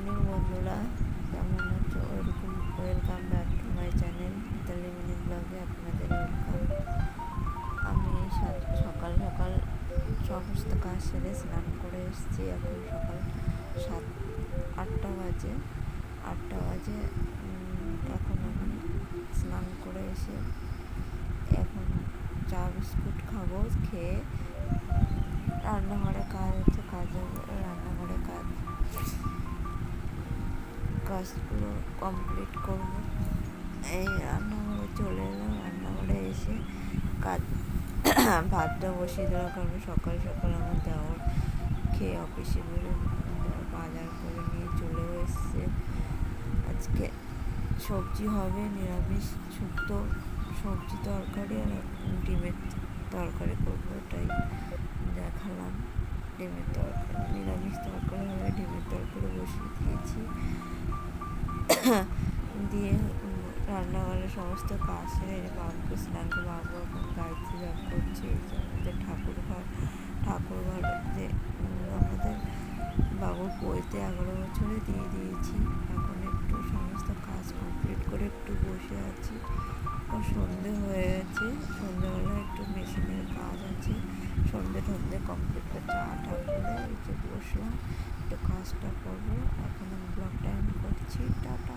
Morning বন্ধুরা, কেমন আছো? Welcome back to my channel Mitali mini ব্লগে আপনাদের ওয়েলকাম। আমি সকাল সকাল সমস্ত কাজ সেরে স্নান করে এসেছি। এখন সকাল 8টা বাজে। এখন আমি স্নান করে এসে এখন চা বিস্কুট খাবো। খেয়ে রান্নাঘরে কাজ আছে, রান্নাঘরে কাজগুলো কমপ্লিট করব। এই রান্নাঘরে চলে এলাম। রান্নাঘরে এসে কাজ ভাতটা বসিয়ে দেওয়ার কারণে সকাল সকাল আমার দেওয়ার খেয়ে অফিসে বেরো বাজার করে নিয়ে চলেও এসছে। আজকে সবজি হবে, নিরামিষ শুক্তো সবজি তরকারি, আর ডিমের তরকারি করবো, ওটাই দেখালাম। ডিমের তরকারি, নিরামিষ তরকারি হবে, ডিমের তরকারি বসিয়ে দিয়েছি। দিয়ে রান্নাঘরে সমস্ত কাজ সেরে বাবুকে স্নান করে বাবু এখন গায়ত্রী জপ করছে। এই যে আমাদের ঠাকুরঘর যে আমাদের বাবুর বইতে 11 বছরে দিয়ে দিয়েছি। এখন একটু সমস্ত কাজ কমপ্লিট করে একটু বসে আছি। সন্ধে হয়ে গেছে, সন্ধেবেলা একটু মেশিনের কাজ আছে, সন্ধে কমপ্লিট করে চা করে এই যে বসলাম, একটু কাজটা করবো। এখন আমি ব্লগটা এন্ড করছি। টাটা।